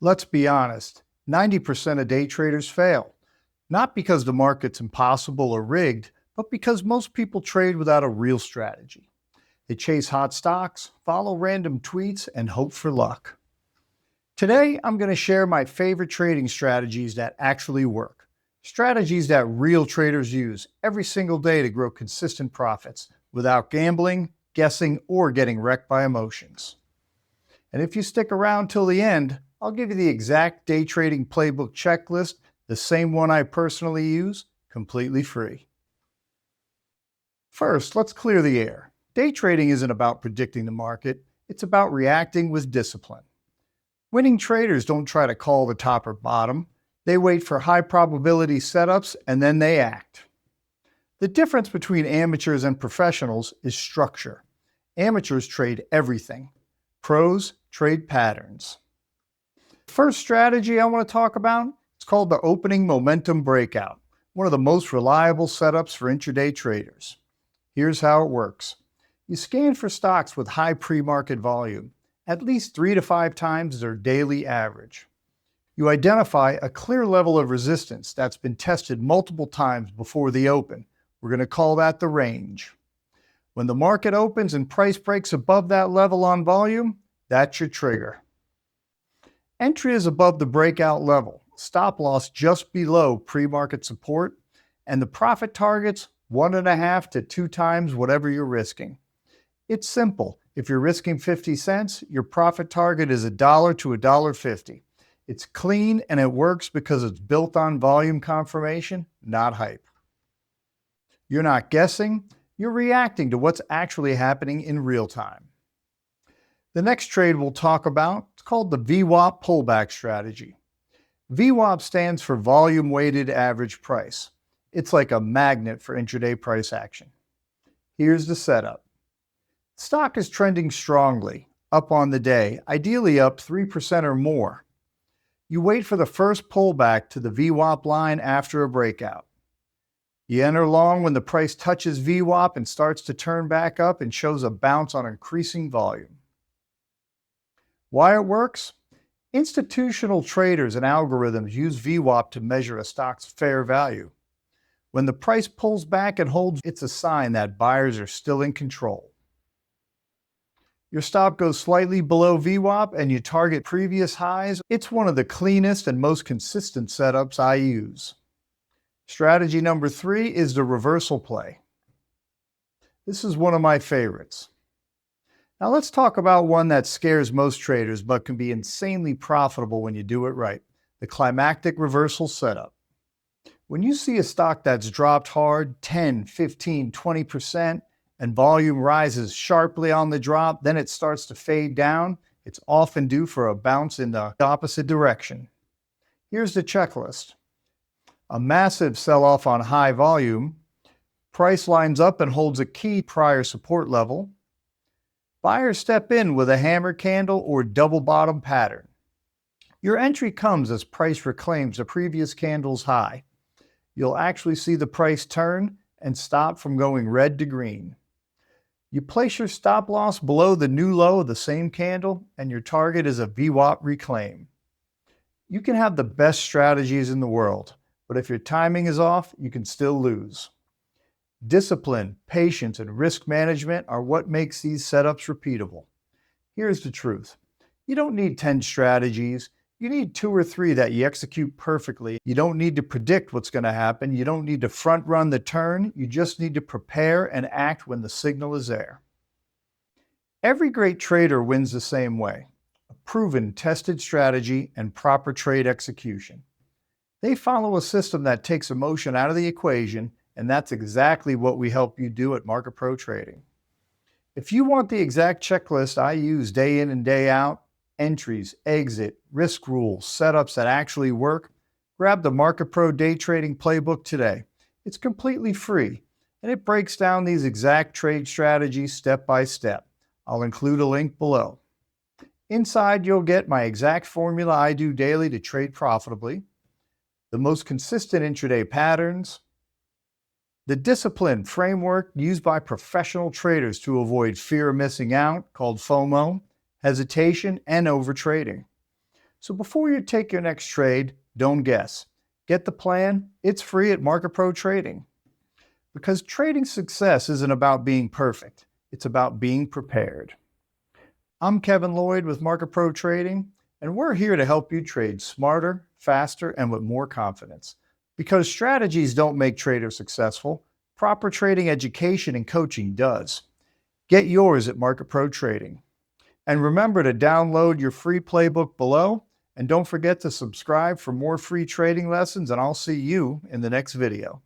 Let's be honest, 90% of day traders fail. Not because the market's impossible or rigged, but because most people trade without a real strategy. They chase hot stocks, follow random tweets, and hope for luck. Today, I'm going to share my favorite trading strategies that actually work. Strategies that real traders use every single day to grow consistent profits without gambling, guessing, or getting wrecked by emotions. And if you stick around till the end, I'll give you the exact day trading playbook checklist, the same one I personally use, completely free. First, let's clear the air. Day trading isn't about predicting the market, it's about reacting with discipline. Winning traders don't try to call the top or bottom. They wait for high probability setups and then they act. The difference between amateurs and professionals is structure. Amateurs trade everything. Pros trade patterns. First strategy I want to talk about, it's called the opening momentum breakout, one of the most reliable setups for intraday traders. Here's how it works. You scan for stocks with high pre-market volume, at least 3 to 5 times their daily average. You identify a clear level of resistance that's been tested multiple times before the open. We're going to call that the range. When the market opens and price breaks above that level on volume, that's your trigger. Entry is above the breakout level, stop loss just below pre-market support, and the profit target's 1.5 to 2 times whatever you're risking. It's simple. If you're risking 50 cents, your profit target is $1 to $1.50. It's clean and it works because it's built on volume confirmation, not hype. You're not guessing, you're reacting to what's actually happening in real time. The next trade we'll talk about is called the VWAP pullback strategy. VWAP stands for volume weighted average price. It's like a magnet for intraday price action. Here's the setup. Stock is trending strongly, up on the day, ideally up 3% or more. You wait for the first pullback to the VWAP line after a breakout. You enter long when the price touches VWAP and starts to turn back up and shows a bounce on increasing volume. Why it works? Institutional traders and algorithms use VWAP to measure a stock's fair value. When the price pulls back and holds, it's a sign that buyers are still in control. Your stop goes slightly below VWAP and you target previous highs. It's one of the cleanest and most consistent setups I use. Strategy number 3 is the reversal play. This is one of my favorites. Now let's talk about one that scares most traders but can be insanely profitable when you do it right, the climactic reversal setup. When you see a stock that's dropped hard 10, 15, 20% and volume rises sharply on the drop, then it starts to fade down, it's often due for a bounce in the opposite direction. Here's the checklist. A massive sell-off on high volume, price lines up and holds a key prior support level, buyers step in with a hammer candle or double bottom pattern. Your entry comes as price reclaims a previous candle's high. You'll actually see the price turn and stop from going red to green. You place your stop loss below the new low of the same candle and your target is a VWAP reclaim. You can have the best strategies in the world, but if your timing is off, you can still lose. Discipline, patience, and risk management are what makes these setups repeatable. Here's the truth. You don't need 10 strategies. You need 2 or 3 that you execute perfectly. You don't need to predict what's going to happen. You don't need to front run the turn. You just need to prepare and act when the signal is there. Every great trader wins the same way. A proven, tested strategy and proper trade execution. They follow a system that takes emotion out of the equation, and that's exactly what we help you do at MarketProTrading. If you want the exact checklist I use day in and day out, entries, exit, risk rules, setups that actually work, grab the Market Pro Day Trading Playbook today. It's completely free, and it breaks down these exact trade strategies step by step. I'll include a link below. Inside, you'll get my exact formula I do daily to trade profitably, the most consistent intraday patterns, the discipline framework used by professional traders to avoid fear of missing out, called FOMO, hesitation, and overtrading. So before you take your next trade, don't guess. Get the plan. It's free at Market Pro Trading. Because trading success isn't about being perfect. It's about being prepared. I'm Kevin Lloyd with Market Pro Trading, and we're here to help you trade smarter, faster, and with more confidence. Because strategies don't make traders successful, proper trading education and coaching does. Get yours at Market Pro Trading. And remember to download your free playbook below, and don't forget to subscribe for more free trading lessons, and I'll see you in the next video.